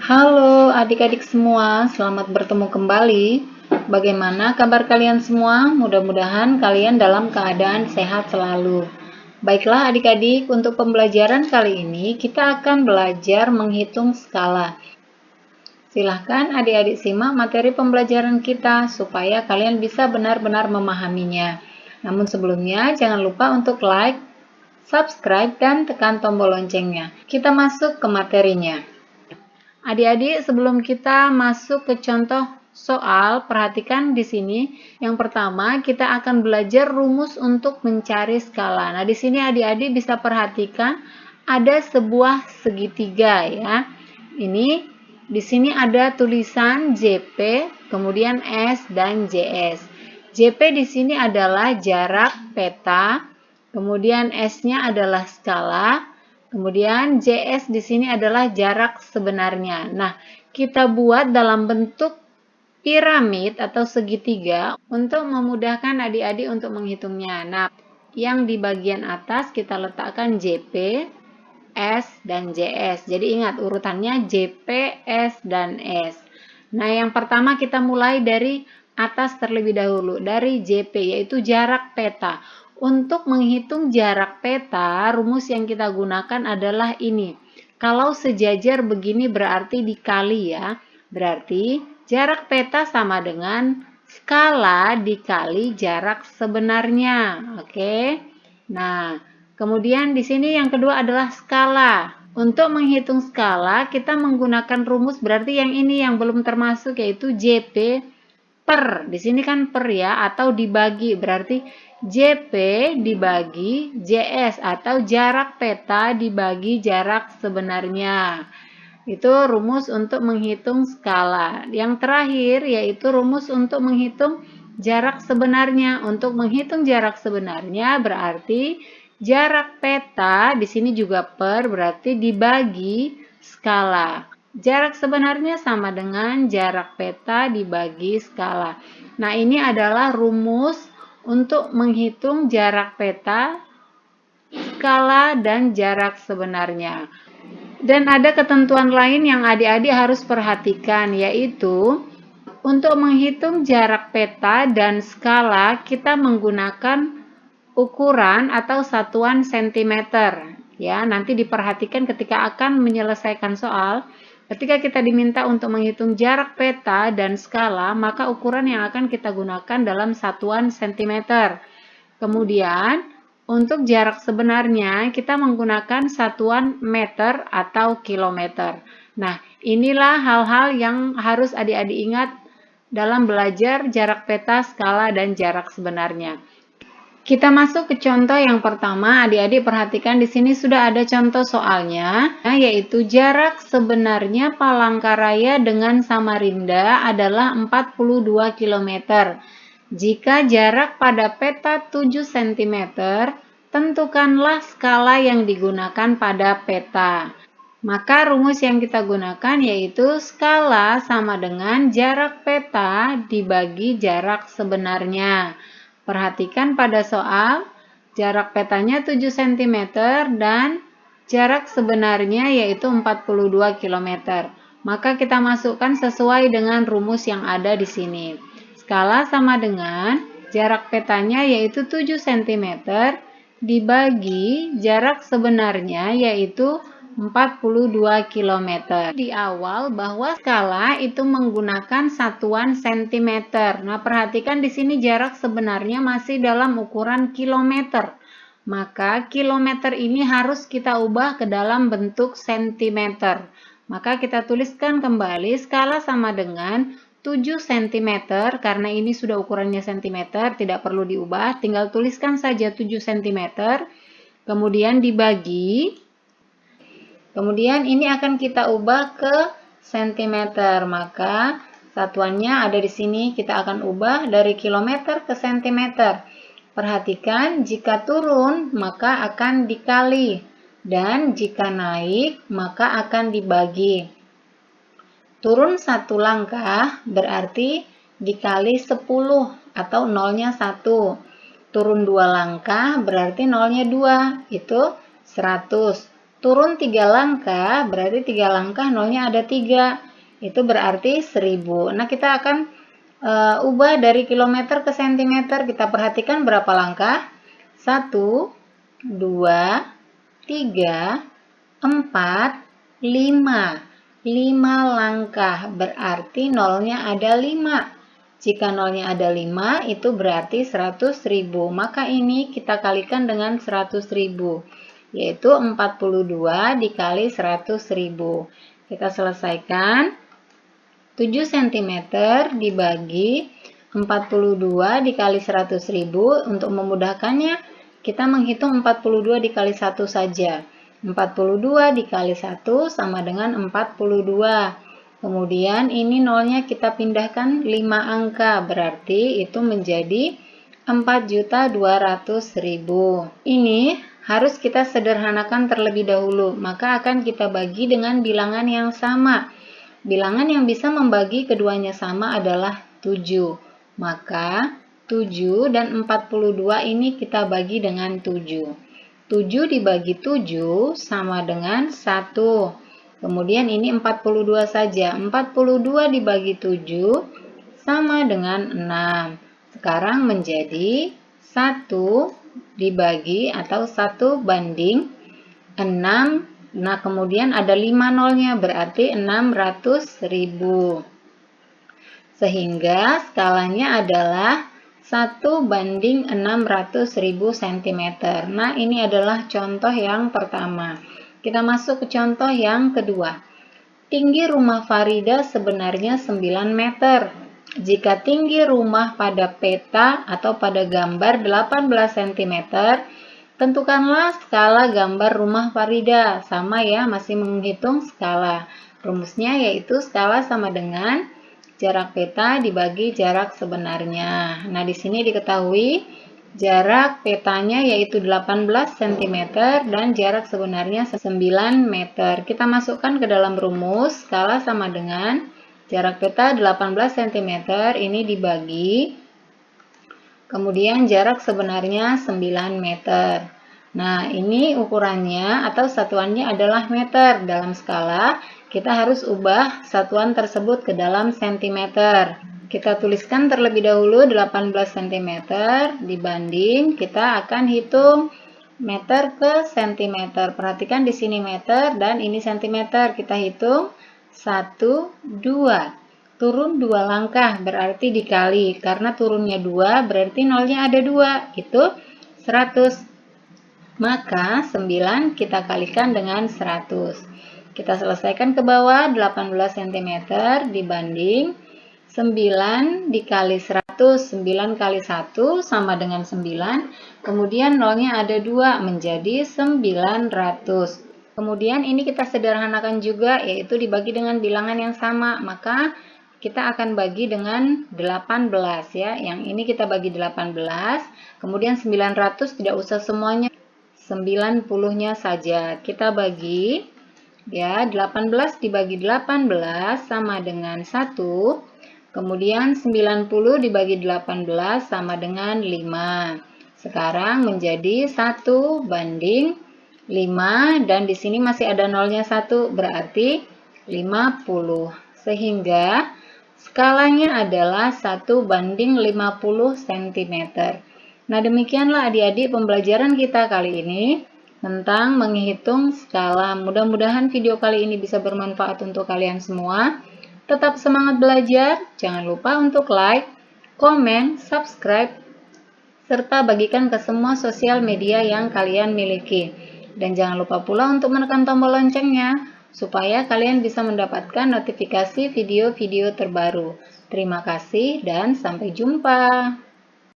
Halo adik-adik semua, selamat bertemu kembali. Bagaimana kabar kalian semua? Mudah-mudahan kalian dalam keadaan sehat selalu. Baiklah adik-adik, untuk pembelajaran kali ini kita akan belajar menghitung skala. Silahkan adik-adik simak materi pembelajaran kita supaya kalian bisa benar-benar memahaminya. Namun sebelumnya jangan lupa untuk like, subscribe, dan tekan tombol loncengnya. Kita masuk ke materinya. Adik-adik, sebelum kita masuk ke contoh soal, perhatikan di sini. Yang pertama, kita akan belajar rumus untuk mencari skala. Nah, di sini adik-adik bisa perhatikan ada sebuah segitiga ya. Ini di sini ada tulisan JP, kemudian S dan JS. JP di sini adalah jarak peta, kemudian S-nya adalah skala. Kemudian JS di sini adalah jarak sebenarnya. Nah, kita buat dalam bentuk piramid atau segitiga untuk memudahkan adik-adik untuk menghitungnya. Nah, yang di bagian atas kita letakkan JP, S, dan JS. Jadi ingat urutannya JP, S, dan S. Nah, yang pertama kita mulai dari atas terlebih dahulu, dari JP, yaitu jarak peta. Untuk menghitung jarak peta, rumus yang kita gunakan adalah ini. Kalau sejajar begini berarti dikali ya. Berarti jarak peta sama dengan skala dikali jarak sebenarnya. Oke. Nah, kemudian di sini yang kedua adalah skala. Untuk menghitung skala, kita menggunakan rumus berarti yang ini yang belum termasuk yaitu JP per. Di sini kan per ya, atau dibagi. Berarti JP dibagi JS atau jarak peta dibagi jarak sebenarnya. Itu rumus untuk menghitung skala. Yang terakhir yaitu rumus untuk menghitung jarak sebenarnya. Untuk menghitung jarak sebenarnya berarti jarak peta di sini juga per berarti dibagi skala. Jarak sebenarnya sama dengan jarak peta dibagi skala. Nah, ini adalah rumus untuk menghitung jarak peta, skala, dan jarak sebenarnya. Dan ada ketentuan lain yang adik-adik harus perhatikan, yaitu untuk menghitung jarak peta dan skala kita menggunakan ukuran atau satuan sentimeter. Ya, nanti diperhatikan ketika akan menyelesaikan soal. Ketika kita diminta untuk menghitung jarak peta dan skala, maka ukuran yang akan kita gunakan dalam satuan sentimeter. Kemudian, untuk jarak sebenarnya kita menggunakan satuan meter atau kilometer. Nah, inilah hal-hal yang harus adik-adik ingat dalam belajar jarak peta, skala, dan jarak sebenarnya. Kita masuk ke contoh yang pertama. Adik-adik perhatikan di sini sudah ada contoh soalnya, yaitu jarak sebenarnya Palangkaraya dengan Samarinda adalah 42 km. Jika jarak pada peta 7 cm, tentukanlah skala yang digunakan pada peta. Maka rumus yang kita gunakan yaitu skala sama dengan jarak peta dibagi jarak sebenarnya. Perhatikan pada soal, jarak petanya 7 cm dan jarak sebenarnya yaitu 42 km. Maka kita masukkan sesuai dengan rumus yang ada di sini. Skala sama dengan jarak petanya yaitu 7 cm dibagi jarak sebenarnya yaitu 42 km. Di awal bahwa skala itu menggunakan satuan sentimeter. Nah, perhatikan di sini jarak sebenarnya masih dalam ukuran kilometer. Maka kilometer ini harus kita ubah ke dalam bentuk sentimeter. Maka kita tuliskan kembali skala sama dengan 7 cm, karena ini sudah ukurannya cm, tidak perlu diubah, tinggal tuliskan saja 7 cm, kemudian dibagi, kemudian ini akan kita ubah ke cm, maka satuannya ada di sini, kita akan ubah dari kilometer ke cm. Perhatikan, jika turun maka akan dikali, dan jika naik maka akan dibagi. Turun 1 langkah berarti dikali 10 atau nolnya 1. Turun 2 langkah berarti nolnya 2, itu 100. Turun 3 langkah, berarti 3 langkah nolnya ada 3. Itu berarti 1000. Nah, kita akan ubah dari kilometer ke sentimeter. Kita perhatikan berapa langkah. 1, 2, 3, 4, 5. 5 langkah, berarti nolnya ada 5. Jika nolnya ada 5, itu berarti 100.000. Maka ini kita kalikan dengan 100.000, yaitu 42 dikali 100.000. Kita selesaikan. 7 cm dibagi 42 dikali 100.000. Untuk memudahkannya, kita menghitung 42 dikali 1 saja. 42 dikali 1 sama dengan 42. Kemudian ini nolnya kita pindahkan 5 angka, berarti itu menjadi 4.200.000. Ini harus kita sederhanakan terlebih dahulu, maka akan kita bagi dengan bilangan yang sama. Bilangan yang bisa membagi keduanya sama adalah 7. Maka 7 dan 42 ini kita bagi dengan 7. 7 dibagi 7 sama dengan 1. Kemudian ini 42 saja. 42 dibagi 7 sama dengan 6. Sekarang menjadi 1 dibagi atau 1 banding 6. Nah, kemudian ada 5 nolnya, berarti 600.000. Sehingga skalanya adalah 1 banding 600.000 cm. Nah, ini adalah contoh yang pertama. Kita masuk ke contoh yang kedua. Tinggi rumah Farida sebenarnya 9 meter. Jika tinggi rumah pada peta atau pada gambar 18 cm, tentukanlah skala gambar rumah Farida. Sama ya, masih menghitung skala. Rumusnya yaitu skala sama dengan jarak peta dibagi jarak sebenarnya. Nah, di sini diketahui jarak petanya yaitu 18 cm dan jarak sebenarnya 9 meter. Kita masukkan ke dalam rumus, skala sama dengan jarak peta 18 cm ini dibagi, kemudian jarak sebenarnya 9 meter. Nah, ini ukurannya atau satuannya adalah meter. Dalam skala, kita harus ubah satuan tersebut ke dalam sentimeter. Kita tuliskan terlebih dahulu 18 cm dibanding, kita akan hitung meter ke sentimeter. Perhatikan di sini meter dan ini sentimeter. Kita hitung 1, 2. Turun 2 langkah berarti dikali. Karena turunnya 2 berarti nolnya ada 2. Itu 100. Maka 9 kita kalikan dengan 100. Kita selesaikan ke bawah, 18 cm dibanding 9 dikali 100. 9 kali 1 sama dengan 9. Kemudian nolnya ada 2 menjadi 900. Kemudian ini kita sederhanakan juga, yaitu dibagi dengan bilangan yang sama. Maka kita akan bagi dengan 18 ya. Yang ini kita bagi 18. Kemudian 900 tidak usah semuanya. 90-nya saja kita bagi ya, 18 dibagi 18 sama dengan 1. Kemudian 90 dibagi 18 sama dengan 5. Sekarang menjadi 1 banding 5 dan di sini masih ada nolnya 1, berarti 50. Sehingga skalanya adalah 1 banding 50 cm. Nah, demikianlah adik-adik pembelajaran kita kali ini tentang menghitung skala. Mudah-mudahan video kali ini bisa bermanfaat untuk kalian semua. Tetap semangat belajar, jangan lupa untuk like, komen, subscribe, serta bagikan ke semua sosial media yang kalian miliki. Dan jangan lupa pula untuk menekan tombol loncengnya, supaya kalian bisa mendapatkan notifikasi video-video terbaru. Terima kasih dan sampai jumpa.